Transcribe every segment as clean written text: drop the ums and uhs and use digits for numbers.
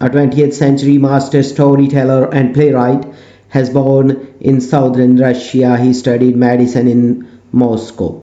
A 20th century master storyteller and playwright, has born in southern Russia. He studied medicine in Moscow.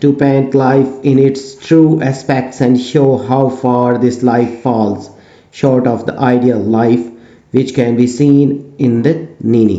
to paint life in its true aspects and show how far this life falls short of the ideal life which can be seen in the Nini।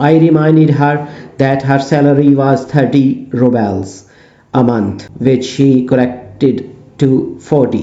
I reminded her that her salary was 30 rubles a month, which she corrected to 40.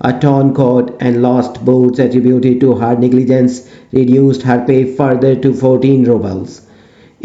a torn coat and lost boots attributed to her negligence reduced her pay further to 14 rubles।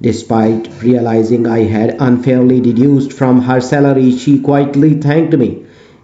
Despite realizing I had unfairly deduced from her salary, she quietly thanked me।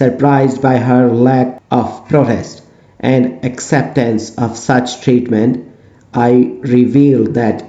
Surprised by her lack of protest and acceptance of such treatment, I revealed that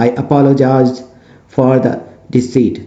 I apologized for the deceit,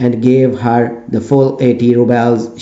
and gave her the full 80 rubles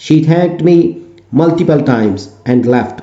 She thanked me multiple times and left।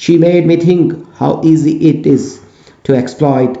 She made me think how easy it is to exploit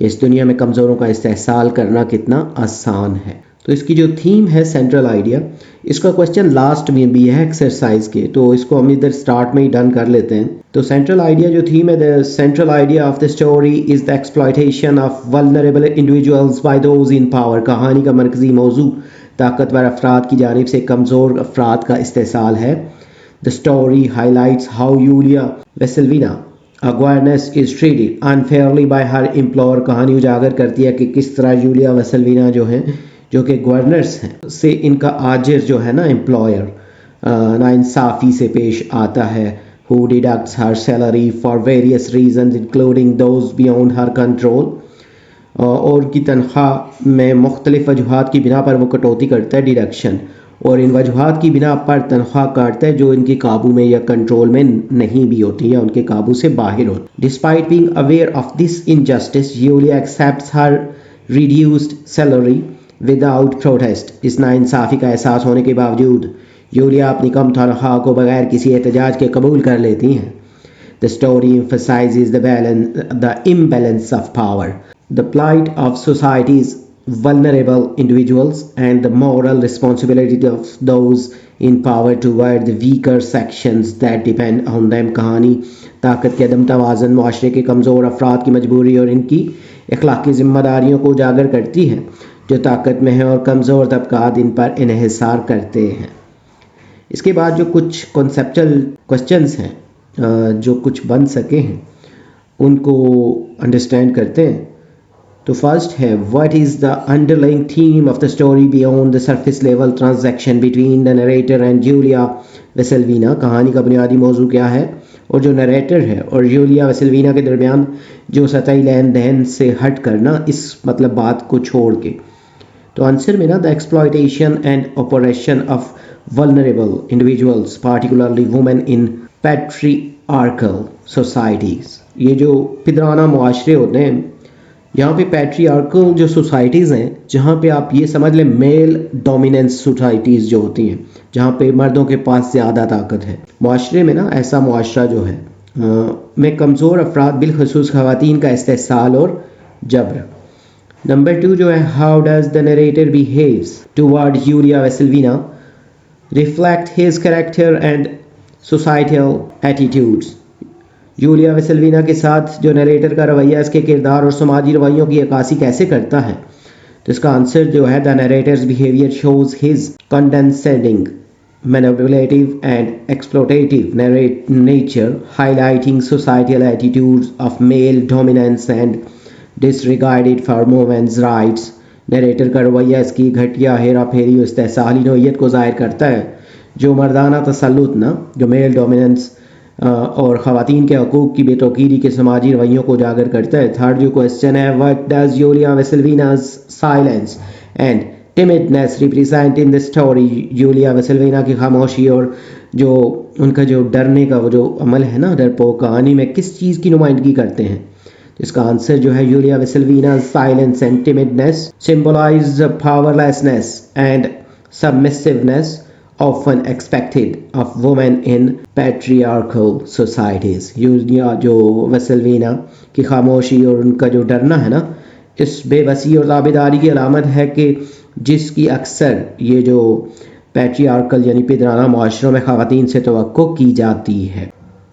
اس دنیا میں کمزوروں کا استحصال کرنا کتنا آسان ہے. تو اس کی جو تھیم ہے سینٹرل آئیڈیا، اس کا کوشچن لاسٹ میں بھی ہے ایکسرسائز کے، تو اس کو ہم ادھر سٹارٹ میں ہی ڈن کر لیتے ہیں. تو سینٹرل آئیڈیا جو تھیم ہے، the central idea of the story is the exploitation of vulnerable individuals by those in power. کہانی کا مرکزی موضوع طاقتور افراد کی جانب سے کمزور افراد کا استحصال ہے. The story highlights how Julia Veselvina, a governess, is treated unfairly by her employer. کہانی اجاگر کرتی ہے کہ کس طرح یولیا ویسلوینا جو ہیں، جو کہ گورنرس ہیں، سے ان کا آجر جو ہے نا امپلائر ناانصافی سے پیش آتا ہے. who deducts her salary for various reasons including those beyond her control. اور کی تنخواہ میں مختلف وجوہات کی بنا پر وہ کٹوتی کرتا ہے، ڈیڈکشن، اور ان وجوہات کی بنا پر تنخواہ کاٹتا ہے جو ان کے قابو میں یا کنٹرول میں نہیں بھی ہوتی یا ان کے قابو سے باہر ہوتی. Despite being aware of this injustice, Julia accepts her reduced salary without protest. اس ناانصافی کا احساس ہونے کے باوجود یولیا اپنی کم تنخواہ کو بغیر کسی احتجاج کے قبول کر لیتی ہیں. The story emphasizes the imbalance of power, the plight of society's vulnerable individuals, and the moral responsibility of those in power toward the weaker sections that depend on them. کہانی طاقت کے عدم توازن، معاشرے کے کمزور افراد کی مجبوری اور ان کی اخلاقی ذمہ داریوں کو اجاگر کرتی ہے جو طاقت میں ہیں اور کمزور طبقات ان پر انحصار کرتے ہیں. اس کے بعد جو کچھ کنسیپچل کوسچنز ہیں جو کچھ بن سکے ہیں ان کو انڈرسٹینڈ کرتے ہیں. تو فرسٹ ہے what is the underlying theme of the story beyond the surface level transaction between the narrator and Yulia Vasilyevna. کہانی کا بنیادی موضوع کیا ہے اور جو نریٹر ہے اور یولیا ویسلوینا کے درمیان جو سطحی لین دین سے ہٹ کرنا، اس مطلب بات کو چھوڑ کے. تو آنسر میں نا the exploitation and oppression of vulnerable individuals, particularly women in patriarchal societies. یہ جو پدرانہ معاشرے ہوتے ہیں، یہاں پہ پیٹریارکل جو سوسائٹیز ہیں، جہاں پہ آپ یہ سمجھ لیں میل ڈومیننس سوسائٹیز جو ہوتی ہیں، جہاں پہ مردوں کے پاس زیادہ طاقت ہے، معاشرے میں نا ایسا معاشرہ جو ہے میں کمزور افراد بالخصوص خواتین کا استحصال اور جبر. نمبر 2 جو ہے how does the narrator behaves toward Julia Veselvina reflect his character and societal attitudes. یولیا ویسلوینا کے ساتھ جو نریٹر کا رویہ اس کے کردار اور سماجی رویوں کی عکاسی کیسے کرتا ہے؟ تو اس کا آنسر جو ہے the narrator's behavior shows his condescending, manipulative and exploitative nature, highlighting societal attitudes of male dominance and disregarded for women's rights. Narrator کا رویہ اس کی گھٹیا، ہیرا پھیری اور استحصالی نوعیت کو ظاہر کرتا ہے جو مردانہ تسلط نا، جو میل ڈومیننس اور خواتین کے حقوق کی بے توقیری کے سماجی رویوں کو اجاگر کرتا ہے. تھرڈ جو کوشچن ہے what does Julia Veselvina's silence and timidness represent in the story. یولیا ویسلوینا کی خاموشی اور جو ان کا جو ڈرنے کا وہ جو عمل ہے نا، ڈرپوک، کہانی میں کس چیز کی نمائندگی کرتے ہیں؟ اس کا آنسر جو ہے یولیا ویسلوینا's silence and timidness symbolize the powerlessness and submissiveness often expected of women in patriarchal societies. یولیا جو ویسلوینا کی خاموشی اور ان کا جو ڈرنا ہے نا، اس بے بسی اور تابعداری کی علامت ہے کہ جس کی اکثر یہ جو پیٹریارکل یعنی پدرانہ معاشروں میں خواتین سے توقع کی جاتی ہے.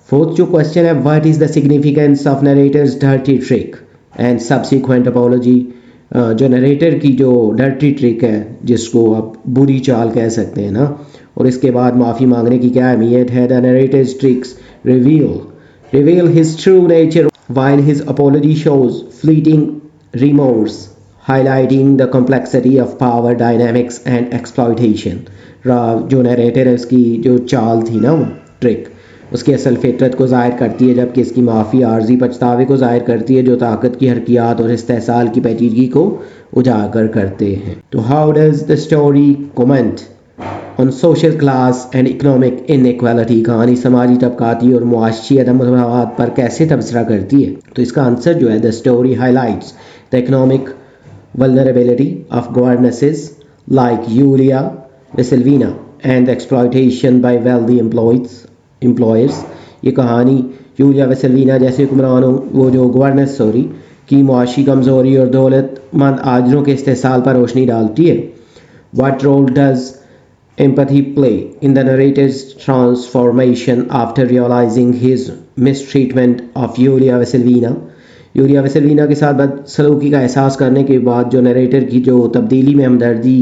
فورتھ جو کوشچن ہے what is the significance of narrator's dirty trick and subsequent apology. جو نریٹر کی جو ڈرٹی ٹرک ہے، جس کو آپ بری چال کہہ سکتے ہیں نا، اور اس کے بعد معافی مانگنے کی کیا اہمیت ہے. the narrator's tricks reveal his true nature while his apology shows fleeting remorse, highlighting the complexity of power dynamics and exploitation. جو نریٹر ہے اس کی جو چال تھی نا، وہ ٹرک اس کی اصل فطرت کو ظاہر کرتی ہے، جبکہ اس کی معافی عارضی پچھتاوے کو ظاہر کرتی ہے جو طاقت کی حرکیات اور استحصال کی پیچیدگی کو اجاگر کرتے ہیں. تو how does the story comment on social class and economic inequality. کہانی سماجی طبقاتی اور معاشی عدم مساوات پر کیسے تبصرہ کرتی ہے؟ تو اس کا آنسر جو ہے the story high lights the economic vulnerability of governesses like Julia Veselvina and the exploitation by wealthy employers. یہ کہانی یولیا ویسلوینا جیسے حکمرانوں وہ جو گورننس کی معاشی کمزوری اور دولت مند آجروں کے استحصال پر روشنی ڈالتی ہے. What role does empathy play in the narrator's transformation after realizing his mistreatment of Yulia Vasilevna? یولیا ویسلوینا کے ساتھ بدسلوکی کا احساس کرنے کے بعد جو نریٹر کی جو تبدیلی میں ہمدردی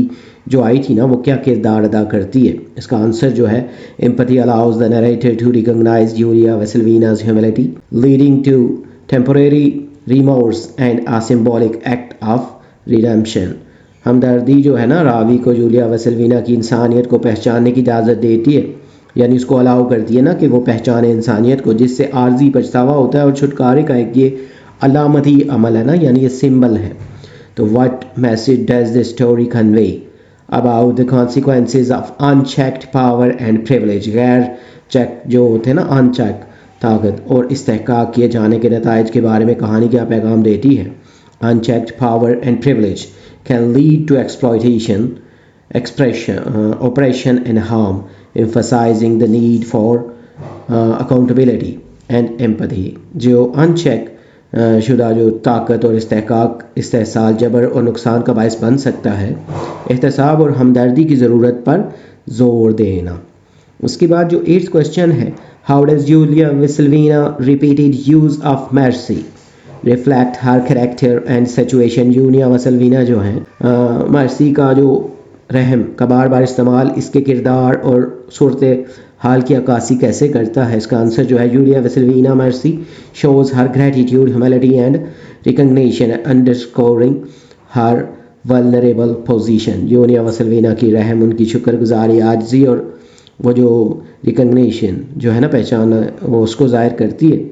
جو آئی تھی نا وہ کیا کردار ادا کرتی ہے؟ اس کا آنسر جو ہے empathy allows the narrator to recognize Yulia Vasilevna's humility, leading to temporary remorse and a symbolic act of redemption. ہمدردی جو ہے نا راوی کو یولیا ویسلوینا کی انسانیت کو پہچاننے کی اجازت دیتی ہے، یعنی اس کو الاؤ کرتی ہے نا کہ وہ پہچانے انسانیت کو، جس سے عارضی پچھتاوا ہوتا ہے اور چھٹکارے کا ایک یہ علامتی عمل ہے نا، یعنی یہ سمبل ہے. تو what message does this story convey about the consequences of unchecked power and privilege؟ غیر چیک جو ہوتے ہیں نا unchecked طاقت اور استحقاق کیے جانے کے نتائج کے بارے میں کہانی کیا پیغام دیتی ہے؟ Unchecked power and privilege can lead to exploitation, oppression and harm, emphasizing the need for accountability and empathy. جو unchecked شدہ جو طاقت اور استحصال جبر اور نقصان کا باعث بن سکتا ہے، احتساب اور ہمدردی کی ضرورت پر زور دینا. اس کے بعد جو 8th کوسچن ہے، how does Yulia Vasilyevna repeated use of mercy reflect her character and situation? Yulia Vasilyevna جو ہیں مرسی کا جو رحم کا بار بار استعمال اس کے کردار اور صورت حال کی عکاسی کیسے کرتا ہے؟ اس کا آنسر جو ہے یولیا ویسلوینا مرسی shows her gratitude, humility and recognition, underscoring her vulnerable position. یولیا ویسلوینا کی رحم، ان کی شکر گزاری، عاجزی اور وہ جو ریکگنیشن جو ہے نا پہچان، وہ اس کو ظاہر کرتی ہے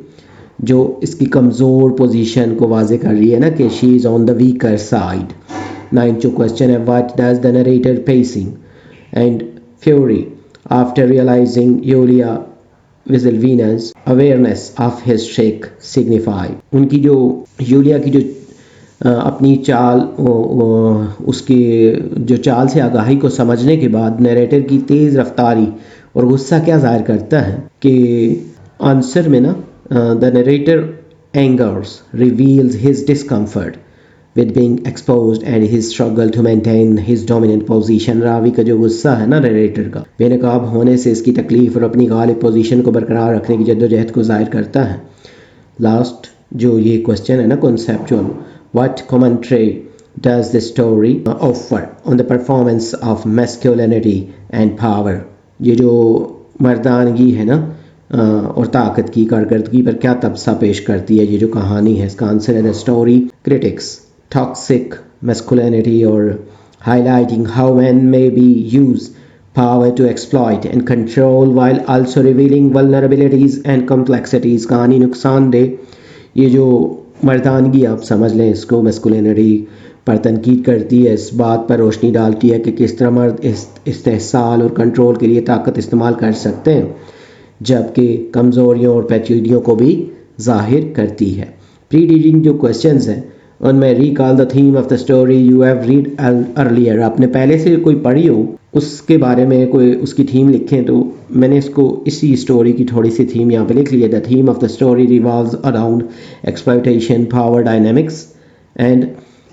جو اس کی کمزور پوزیشن کو واضح کر رہی ہے نا کہ she is on the weaker side. 9th question ہے what does the narrator pacing and fury after realizing Yulia Vasilevna's awareness of his trick signify؟ ان کی جو یولیا کی جو اپنی چال، اس کی جو چال سے آگاہی کو سمجھنے کے بعد نیریٹر کی تیز رفتاری اور غصہ کیا ظاہر کرتا ہے؟ کہ آنسر میں نا the narrator angers reveals his discomfort with being exposed and his struggle to maintain his dominant position. راوی کا جو غصہ ہے نا نیریٹر کا بے نقاب ہونے سے اس کی تکلیف اور اپنی غالب پوزیشن کو برقرار رکھنے کی جدوجہد کو ظاہر کرتا ہے. لاسٹ جو یہ کوسچن ہے نا conceptual, what commentary does the story offer on the performance of masculinity and power؟ یہ جو مردانگی ہے نا اور طاقت کی کارکردگی پر کیا تبصرہ پیش کرتی ہے یہ جو کہانی ہے؟ اس کا آنسر ہے the story critics toxic masculinity or highlighting how men may be used power to exploit and control while also revealing vulnerabilities and complexities. کہانی نقصان دہ یہ جو مردانگی آپ سمجھ لیں اس کو میسکولینٹی پر تنقید کرتی ہے، اس بات پر روشنی ڈالتی ہے کہ کس طرح مرد استحصال اور کنٹرول کے لیے طاقت استعمال کر سکتے ہیں، جبکہ کمزوریوں اور پیچیدگیوں کو بھی ظاہر کرتی ہے. پری ریڈنگ جو کوسچنز ہیں ان میں recall the theme of the story you have read earlier, آپ نے پہلے سے کوئی پڑھی ہو اس کے بارے میں کوئی اس کی تھیم لکھیں. تو میں نے اس کو اسی اسٹوری کی تھوڑی سی تھیم یہاں پہ لکھ لی ہے. The theme of the story revolves around exploitation, power dynamics and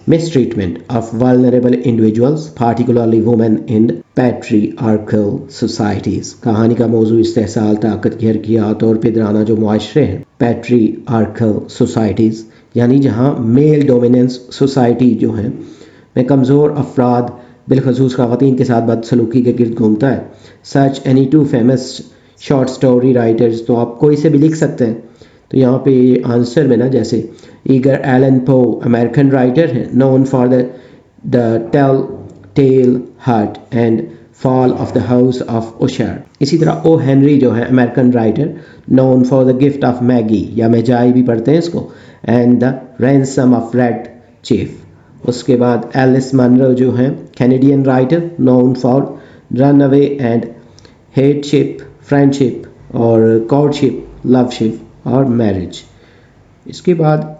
mistreatment of vulnerable individuals, particularly women in patriarchal societies. کہانی کا موضوع استحصال، طاقت کی حرکیات اور پدرانہ جو معاشرے ہیں، patriarchal societies یعنی جہاں میل ڈومیننس سوسائٹی جو ہیں میں کمزور افراد بالخصوص خواتین کے ساتھ بدسلوکی کے گرد گھومتا ہے. such any two famous short story writers، تو آپ کوئی سے بھی لکھ سکتے ہیں. تو یہاں پہ آنسر میں نا جیسے Edgar Allan Poe American writer ہیں known for the tell tale heart and fall of the house of Usher. اسی طرح او ہینری جو ہے American writer known for the gift of Magi یا میجائی بھی پڑھتے ہیں اس کو، and the ransom of Red Chief. اس کے بعد ایلس منرو جو ہیں Canadian writer known for runaway and hateship, friendship اور کورٹ شپ، لو شپ اور میرج. اس کے بعد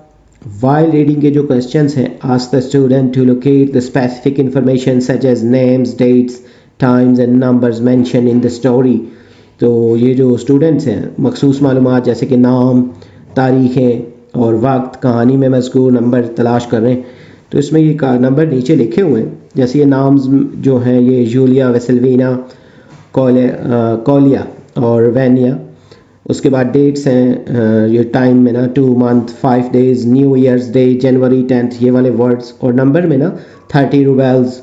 while reading کے جو questions ہیں ask the student to locate the specific information such as names, dates, times and numbers mentioned in the story. تو یہ جو اسٹوڈنٹس ہیں مخصوص معلومات جیسے کہ نام، تاریخیں اور وقت کہانی میں مذکور نمبر تلاش کر رہے ہیں تو اس میں یہ نمبر نیچے لکھے ہوئے ہیں. جیسے یہ نامز جو ہیں یہ جولیا ویسلوینا کولیا اور وینیا. اس کے بعد ڈیٹس ہیں یہ ٹائم میں نا 2 month 5 days New Year's Day January 10th یہ والے ورڈز. اور نمبر میں نا 30 روبیلز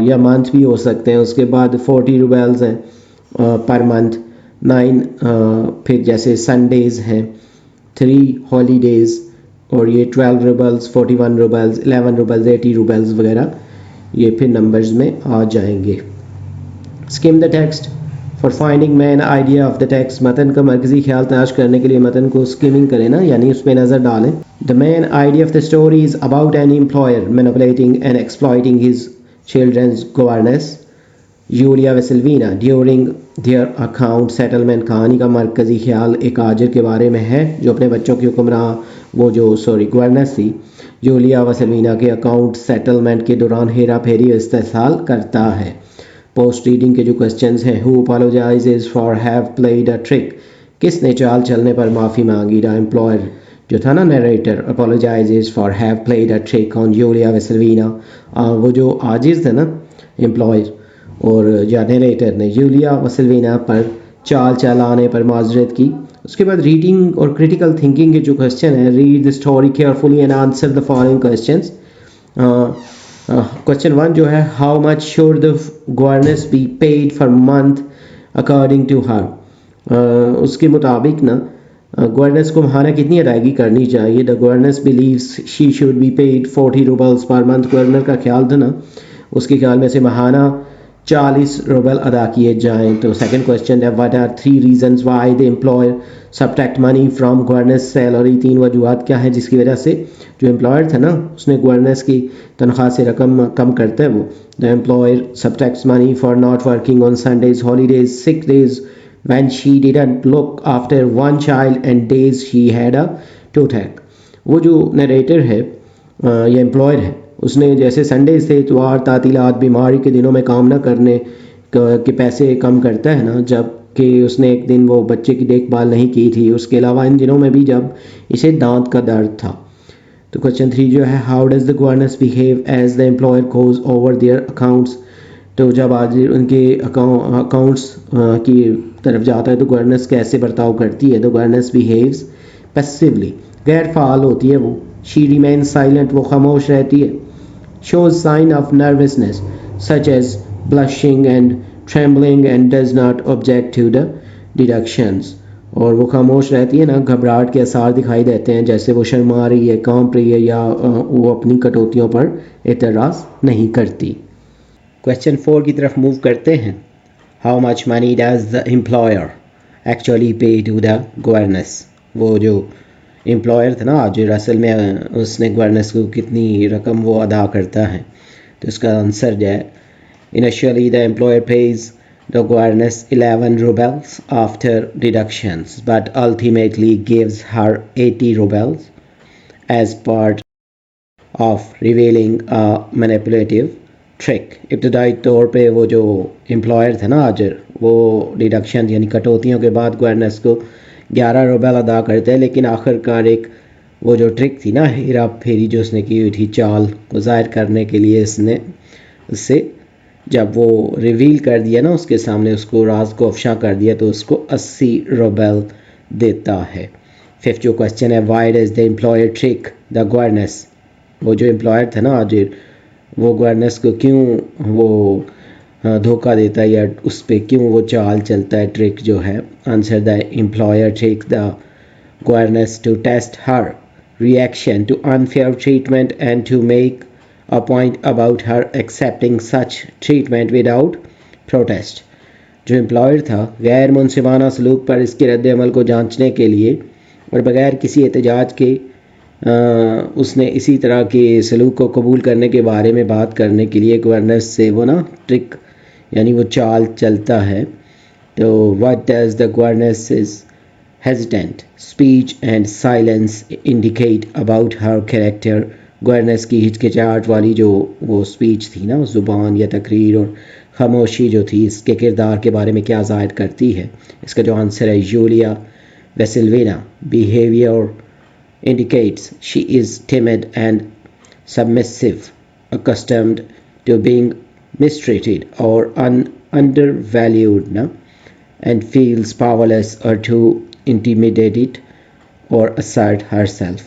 یا منتھ بھی ہو سکتے ہیں. اس کے بعد 40 روبیلز ہیں پر منتھ. 9 پھر جیسے سنڈیز ہیں 3 ہالیڈیز اور یہ 12 روبیلز 41 روبیلز 11 روبیلز 80 روبیلز وغیرہ یہ پھر نمبرز میں آ جائیں گے. Skim the text for finding main idea of the text. متن کا مرکزی خیال تلاش کرنے کے لیے متن کو اسکیمنگ کریں نا یعنی اس پہ نظر ڈالیں. The main idea of the story is about an employer manipulating and exploiting his children's governess Julia Vasilyevna during their account settlement. کہانی کا مرکزی خیال ایک آجر کے بارے میں ہے جو اپنے بچوں کی حکمراں گورننس تھی جولیا ویسلوینا کے اکاؤنٹ سیٹلمنٹ کے دوران ہیرا پھیری استحصال کرتا ہے. پوسٹ ریڈنگ کے جو کوسچنز ہیں who apologises for have played a trick. کس نے چال چلنے پر معافی مانگی. دا امپلائر جو تھا نا narrator apologises for have played a trick on Julia Vasilyevna. وہ جو عاجز تھا نا امپلائر اور یا نیریٹر نے جولیا ویسلوینا پر چال چلانے پر معذرت کی. اس کے بعد ریڈنگ اور کریٹیکل تھنکنگ کے جو کوسچن ہیں read the story carefully and answer the following questions. Question 1 جو ہے how much should the governess be paid for month according to her. اس کے مطابق نا گورننس کو ماہانہ کتنی ادائیگی کرنی چاہیے. The governess believes she should be paid 40 roubles per month. Governor کا خیال تھا نا اس کے خیال میں سے ماہانہ 40 روبل ادا کیے جائیں. تو سیکنڈ کوسچن ہے what are 3 reasons why the employer subtract money from governess salary. 3 وجوہات کیا ہیں جس کی وجہ سے جو امپلائر تھا نا اس نے گورننس کی تنخواہ سے رقم کم کرتا ہے. وہ the employer subtracts money for not working on Sundays, holidays, sick days, when she didn't look after one child and days she had a toothache. وہ جو نریٹر ہے یا امپلائر ہے اس نے جیسے سنڈیز تھے اتوار تعطیلات بیماری کے دنوں میں کام نہ کرنے کے پیسے کم کرتا ہے نا جب کہ اس نے ایک دن وہ بچے کی دیکھ بھال نہیں کی تھی. اس کے علاوہ ان دنوں میں بھی جب اسے دانت کا درد تھا. تو کوسچن 3 جو ہے how does the governance behave as the employer goes over there accounts. تو جب آج ان کے اکاؤنٹس کی طرف جاتا ہے تو گورننس کیسے برتاؤ کرتی ہے. دا گورننس بیہیوز پیسیولی غیر فعال ہوتی ہے. وہ شی ریمین سائلنٹ وہ خاموش رہتی ہے. shows sign of nervousness such as blushing and trembling and does not object to the deductions. اور وہ خاموش رہتی ہے نا گھبراہٹ کے آثار دکھائی دیتے ہیں جیسے وہ شرما رہی ہے کانپ رہی ہے یا وہ اپنی کٹوتیوں پر اعتراض نہیں کرتی. کوسچن 4 کی طرف موو کرتے ہیں. how much money does the employer actually pay to the governess. وہ جو امپلائر تھا نا آج اصل میں اس نے گورننس کو کتنی رقم وہ ادا کرتا ہے. تو اس کا آنسر جو ہے initially the employer pays the governess 11 rubles after deductions but ultimately gives her 80 rubles as part of revealing a manipulative trick. ابتدائی طور پہ وہ جو امپلائر تھا نا آجر وہ ڈیڈکشن یعنی کٹوتیوں کے بعد گورنس کو 11 روبل ادا کرتے ہیں لیکن آخر کار ایک وہ جو ٹرک تھی نا ہیرا پھیری جو اس نے کی ہوئی تھی چال کو ظاہر کرنے کے لیے اس نے اس سے جب وہ ریویل کر دیا نا اس کے سامنے اس کو راز کو افشاں کر دیا تو اس کو 80 روبل دیتا ہے. 5th جو کوسچن ہے why does the employer trick the governess. وہ جو امپلائر تھا نا آج وہ گورنس کو کیوں وہ دھوکہ دیتا ہے یا اس پہ کیوں وہ چال چلتا ہے ٹرک جو ہے. Answer the employer trick the governess to test her reaction to unfair treatment and to make a point about her accepting such treatment without protest. جو امپلائر تھا غیر منصفانہ سلوک پر اس کے رد عمل کو جانچنے کے لیے اور بغیر کسی احتجاج کے اس نے اسی طرح کے سلوک کو قبول کرنے کے بارے میں بات کرنے کے لیے گورننس سے وہ نا ٹرک یعنی وہ چال چلتا ہے. تو what does the governess's hesitant speech and silence indicate about her character. Governance کی ہچکچاہٹ والی جو وہ اسپیچ تھی نا زبان یا تقریر اور خاموشی جو تھی اس کے کردار کے بارے میں کیا ظاہر کرتی ہے. اس کا جو آنسر ہے Julia Vasilyevna behaviour indicates she is timid and submissive, accustomed to being mistreated or undervalued, na? And feels powerless or too intimidated or assert herself.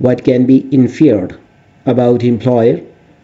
what can be inferred about employer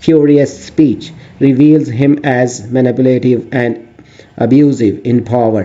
furious speech reveals him as manipulative and abusive in power.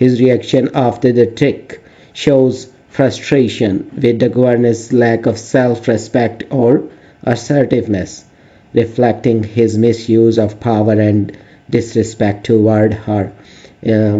His reaction after the trick shows frustration with the governess lack of self-respect or assertiveness, reflecting his misuse of power and disrespect toward her.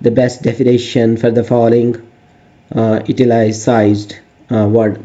the best definition for the following italicized word.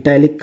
italic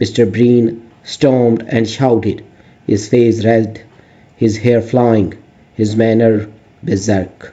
Mr. Breen stormed and shouted, his face red, his hair flying, his manner berserk.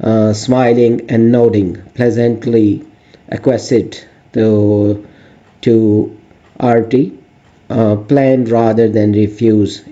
smiling and nodding, pleasantly acquiesced to RT, plan rather than refuse.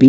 B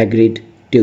agreed to.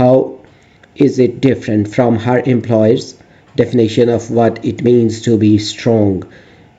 how is it different from her employer's definition of what it means to be strong.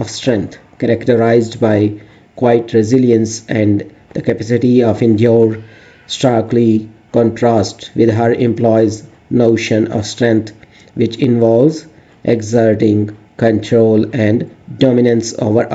of strength characterized by quiet resilience and the capacity of endure starkly contrast with her employee's notion of strength, which involves exerting control and dominance over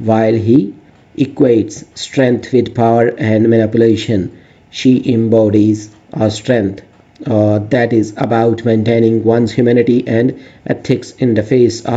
While he equates strength with power and manipulation, she embodies a strength that is about maintaining one's humanity and ethics in the face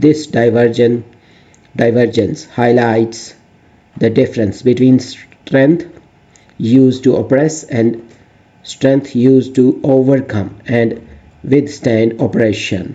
This divergence highlights the difference between strength used to oppress and strength used to overcome and withstand oppression.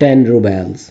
10 rubles.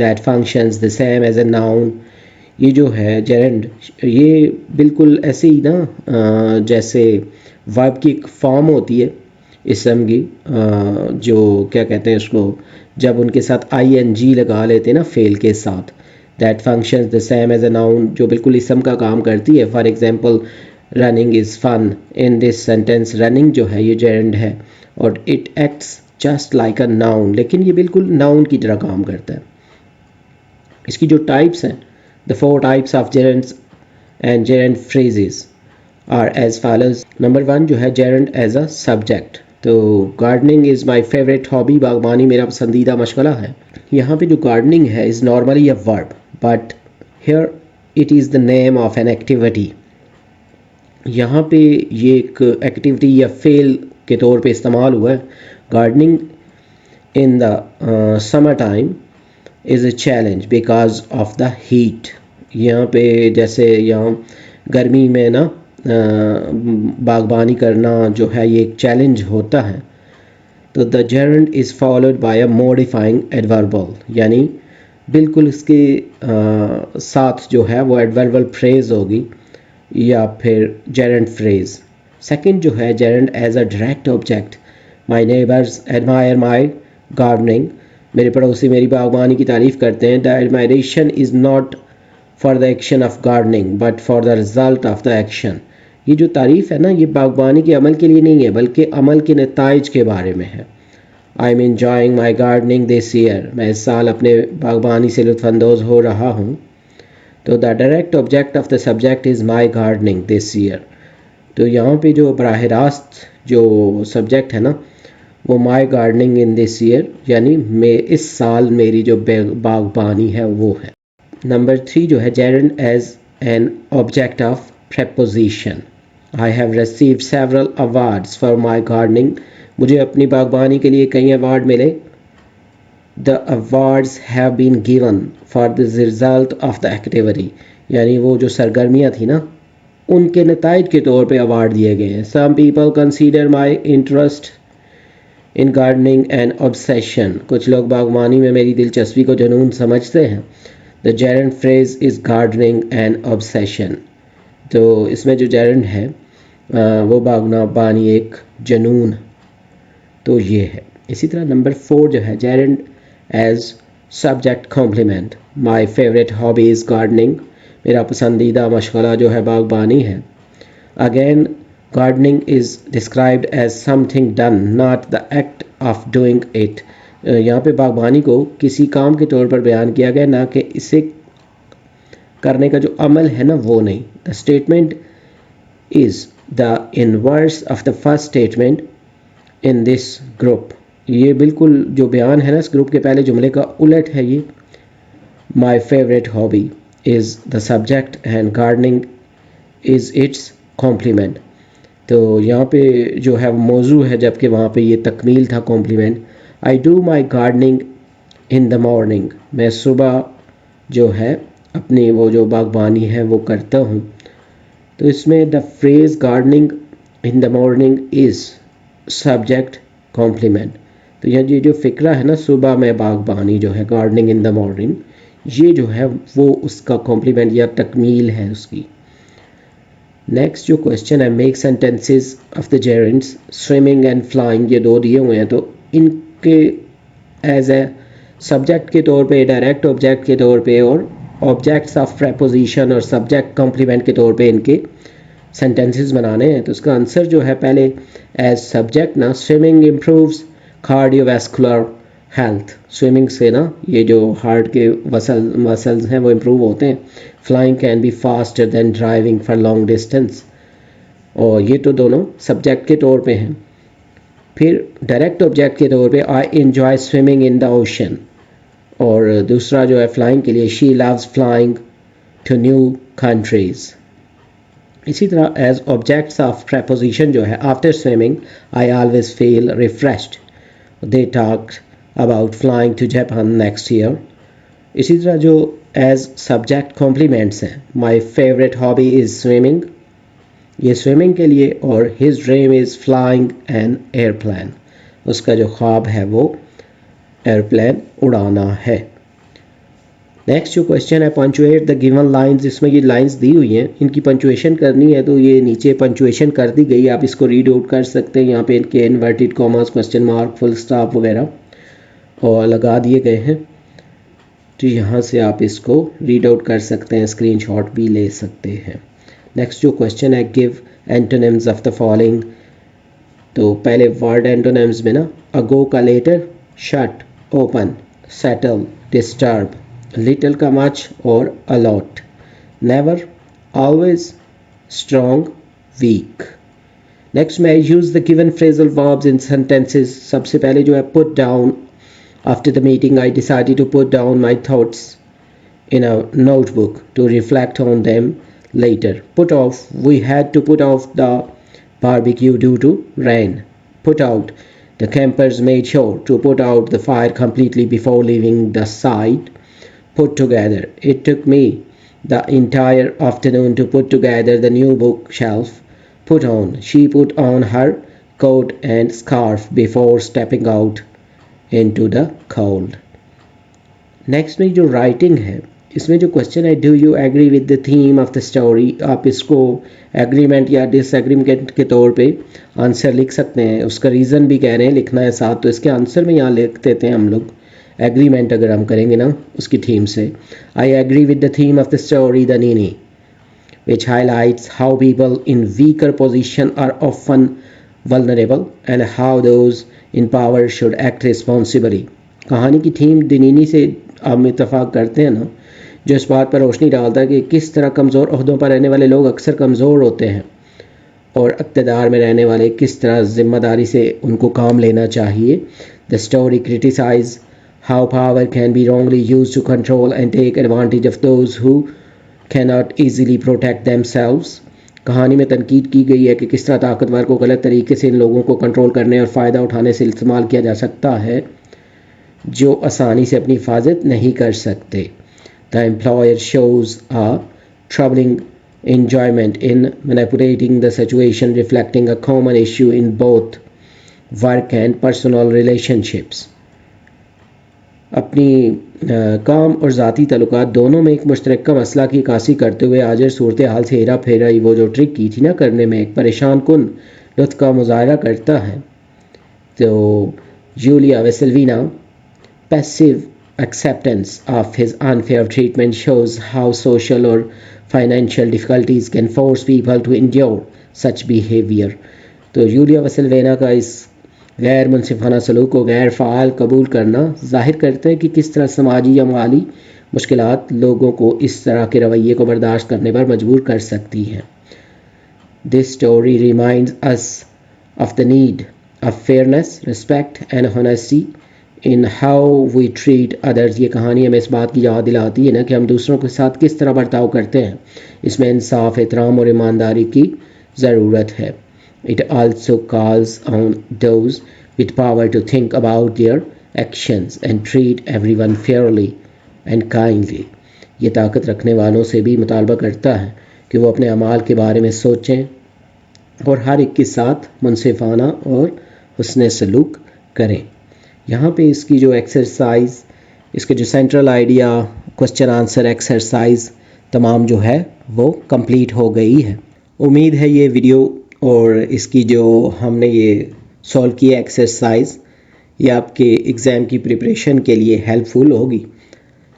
that functions the same as a noun یہ جو ہے جیرنڈ یہ بالکل ایسے ہی نا جیسے ورب کی ایک فارم ہوتی ہے اسم کی جو کیا کہتے ہیں اس کو جب ان کے ساتھ آئی این جی لگا لیتے ہیں نا فعل کے ساتھ that functions the same as a noun جو بالکل اسم کا کام کرتی ہے. For example running is fun in this sentence running جو ہے یہ جیرنڈ ہے اور it acts just like a noun لیکن یہ بالکل ناؤن کی طرح کام کرتا ہے. اس کی جو ٹائپس ہیں the 4 types of gerunds and gerund phrases are as follows. Number 1 جو ہے gerund as a subject. تو gardening is my favorite hobby. باغبانی میرا پسندیدہ مشغلہ ہے. یہاں پہ جو gardening ہے is normally a verb but here it is the name of an activity. یہاں پہ یہ ایک ایکٹیویٹی یا فعل کے طور پہ استعمال ہوا ہے. gardening in the summer time is a challenge because of the heat. یہاں پہ جیسے یہاں گرمی میں نا باغبانی کرنا جو ہے یہ ایک چیلنج ہوتا ہے. تو the gerund is followed by a modifying adverbial یعنی بالکل اس کے ساتھ جو ہے وہ adverbial phrase ہوگی یا پھر gerund phrase. سیکنڈ جو ہے gerund as a direct object. My neighbors admire my gardening. میرے پڑوسی میری باغبانی کی تعریف کرتے ہیں. The admiration is not for the action of gardening but for the result of the action. یہ جو تعریف ہے نا یہ باغبانی کے عمل کے لیے نہیں ہے بلکہ عمل کے نتائج کے بارے میں ہے. I'm enjoying my gardening this year. میں اس سال اپنے باغبانی سے لطف اندوز ہو رہا ہوں. تو the direct object of the subject is my gardening this year. تو یہاں پہ جو براہ راست جو سبجیکٹ ہے نا وہ مائی گارڈننگ ان دس ایئر یعنی میں اس سال میری جو باغبانی ہے وہ ہے. نمبر 3 جو ہے gerund as an object of preposition. I have received several awards for my gardening. مجھے اپنی باغبانی کے لیے کئی ایوارڈ ملے. The awards have been given for the result of the activity. یعنی وہ جو سرگرمیاں تھیں نا ان کے نتائج کے طور پہ ایوارڈ دیے گئے ہیں. Some people consider my interest in gardening an obsession. کچھ لوگ باغبانی میں میری دلچسپی کو جنون سمجھتے ہیں. The gerund phrase is gardening an obsession. تو اس میں جو gerund ہے وہ باغبانی ایک جنون تو یہ ہے. اسی طرح نمبر 4 جو ہے gerund as subject complement. My favorite hobby is gardening. میرا پسندیدہ مشغلہ جو ہے باغبانی ہے. Again gardening is described as something done not the act of doing it. یہاں پہ باغبانی کو کسی کام کے طور پر بیان کیا گیا نہ کہ اسے کرنے کا جو عمل ہے نا وہ نہیں. The statement is the inverse of the first statement in this group. یہ بالکل جو بیان ہے نا اس گروپ کے پہلے جملے کا الٹ ہے. یہ My favorite hobby is the subject and gardening is its complement. تو یہاں پہ جو ہے موضوع ہے جبکہ وہاں پہ یہ تکمیل تھا complement. I do my gardening in the morning. میں صبح جو ہے اپنی وہ جو باغبانی ہے وہ کرتا ہوں. تو اس میں the phrase gardening in the morning is subject complement. تو یہ جو فکرہ ہے نا صبح میں باغبانی جو ہے gardening in the morning یہ جو ہے وہ اس کا کمپلیمنٹ یا تکمیل ہے اس کی. نیکسٹ جو کوشچن ہے make sentences of the gerunds swimming and flying. یہ دو دیے ہوئے ہیں تو ان کے ایز اے سبجیکٹ کے طور پہ ڈائریکٹ آبجیکٹ کے طور پہ اور آبجیکٹس آف پریپوزیشن اور سبجیکٹ کمپلیمنٹ کے طور پہ ان کے سینٹینسز بنانے ہیں. تو اس کا آنسر جو ہے پہلے ایز سبجیکٹ نا swimming improves cardiovascular health. Swimming سے نا یہ جو ہارٹ کے مسلز ہیں وہ امپروو ہوتے ہیں. Flying can be faster than driving for long distance. اور یہ تو دونوں سبجیکٹ کے طور پہ ہیں. پھر ڈائریکٹ آبجیکٹ کے طور پہ I enjoy swimming in the ocean. اور دوسرا جو ہے فلائنگ کے لیے she loves flying to new countries. اسی طرح ایز آبجیکٹس آف پریپوزیشن جو ہے after swimming I always feel refreshed. They talk about flying to Japan next year. اسی طرح جو ایز سبجیکٹ کمپلیمنٹس ہیں my favorite hobby is swimming یہ swimming کے لیے اور his dream is flying an airplane. اس کا جو خواب ہے وہ ایئرپلین اڑانا ہے. نیکسٹ جو کوشچن ہے پنچویٹ دا گیون لائنز، اس میں یہ لائنز دی ہوئی ہیں، ان کی پنچویشن کرنی ہے تو یہ نیچے پنچویشن کر دی گئی، آپ اس کو ریڈ آؤٹ کر سکتے ہیں. یہاں پہ ان کے inverted commas, question mark, full stop وغیرہ اور لگا دیے گئے ہیں. تو یہاں سے آپ اس کو ریڈ آؤٹ کر سکتے ہیں، اسکرین شاٹ بھی لے سکتے ہیں. نیکسٹ جو کوشچن ہے give antonyms of the following. تو پہلے ورڈ اینٹونیمز میں نا اگو کا later shut, open, settle, disturb, little کا much اور a lot. never, always, strong, weak. next میں use the given phrasal verbs in sentences. سب سے پہلے جو ہے put down. after the meeting I decided to put down my thoughts in a notebook to reflect on them later. put off, we had to put off the barbecue due to rain. put out, the campers made sure to put out the fire completely before leaving the site. put together, it took me the entire afternoon to put together the new bookshelf. put on, she put on her coat and scarf before stepping out into the cold. next میں جو writing ہے اس میں جو question ہے do you agree with the theme of the story. آپ اس کو agreement یا disagreement کے طور پہ آنسر لکھ سکتے ہیں، اس کا ریزن بھی کہہ رہے ہیں لکھنا ہے ساتھ، تو اس کے آنسر میں یہاں لکھ دیتے ہیں ہم لوگ ایگریمنٹ اگر ہم کریں گے نا اس کی تھیم سے. I agree with the theme of the story The Nini, which highlights how people in weaker position are often vulnerable and how those in power should act responsibly. کہانی کی تھیم دنینی سے ہم اتفاق کرتے ہیں نا، جو اس بات پر روشنی ڈالتا ہے کہ کس طرح کمزور عہدوں پر رہنے والے لوگ اکثر کمزور ہوتے ہیں اور اقتدار میں رہنے والے کس طرح ذمہ داری سے ان کو کام لینا چاہیے. The story criticizes how power can be wrongly used to control and take advantage of those who cannot easily protect themselves. کہانی میں تنقید کی گئی ہے کہ کس طرح طاقتور کو غلط طریقے سے ان لوگوں کو کنٹرول کرنے اور فائدہ اٹھانے سے استعمال کیا جا سکتا ہے جو آسانی سے اپنی حفاظت نہیں کر سکتے. The employer shows a troubling enjoyment in manipulating the situation, reflecting a common issue in both work and personal relationships. اپنی کام اور ذاتی تعلقات دونوں میں ایک مشترکہ مسئلہ کی عکاسی کرتے ہوئے آجر صورتحال سے ہیرا پھیرا وہ جو ٹرک کی تھی نا کرنے میں ایک پریشان کن لطف کا مظاہرہ کرتا ہے. تو Julia Vasilyevna passive acceptance of his unfair treatment shows how social or financial difficulties can force people to endure such behavior. تو جولیا ویسلوینا کا اس غیر منصفانہ سلوک کو غیر فعال قبول کرنا ظاہر کرتا ہے کہ کس طرح سماجی یا مالی مشکلات لوگوں کو اس طرح کے رویے کو برداشت کرنے پر مجبور کر سکتی ہیں. This story reminds us of the need of fairness, respect and honesty in how we treat others. یہ کہانی ہمیں اس بات کی یاد دلاتی ہے نا کہ ہم دوسروں کے ساتھ کس طرح برتاؤ کرتے ہیں، اس میں انصاف، احترام اور ایمانداری کی ضرورت ہے. It also calls on those with power to think about their actions and treat everyone fairly and kindly. یہ طاقت رکھنے والوں سے بھی مطالبہ کرتا ہے کہ وہ اپنے اعمال کے بارے میں سوچیں اور ہر ایک کے ساتھ منصفانہ اور حسن سلوک کریں. یہاں پہ اس کی جو ایکسرسائز، اس کے جو central idea, question answer exercise تمام جو ہے وہ کمپلیٹ ہو گئی ہے. امید ہے یہ ویڈیو اور اس کی جو ہم نے یہ سولو کی ایکسرسائز یہ آپ کے ایگزام کی پریپریشن کے لیے ہیلپ فل ہوگی.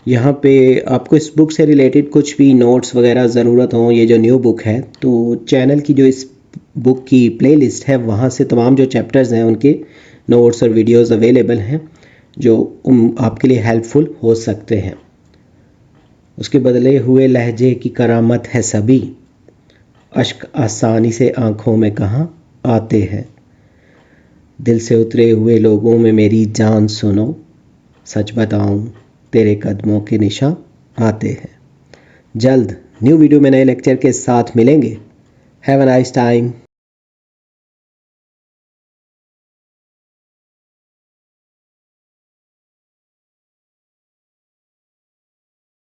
یہاں پہ آپ کو اس بک سے ریلیٹڈ کچھ بھی نوٹس وغیرہ ضرورت ہوں، یہ جو نیو بک ہے تو چینل کی جو اس بک کی پلے لسٹ ہے وہاں سے تمام جو چیپٹرز ہیں ان کے نوٹس اور ویڈیوز اویلیبل ہیں جو آپ کے لیے ہیلپ فل ہو سکتے ہیں. اس کے بدلے ہوئے لہجے کی کرامت ہے سبھی، اشک آسانی سے آنکھوں میں کہاں آتے ہیں، دل سے اترے ہوئے لوگوں میں میری جان سنو، سچ بتاؤں تیرے قدموں کے نشاں آتے ہیں. جلد نیو ویڈیو میں نئے لیکچر کے ساتھ ملیں گے. Have a nice time.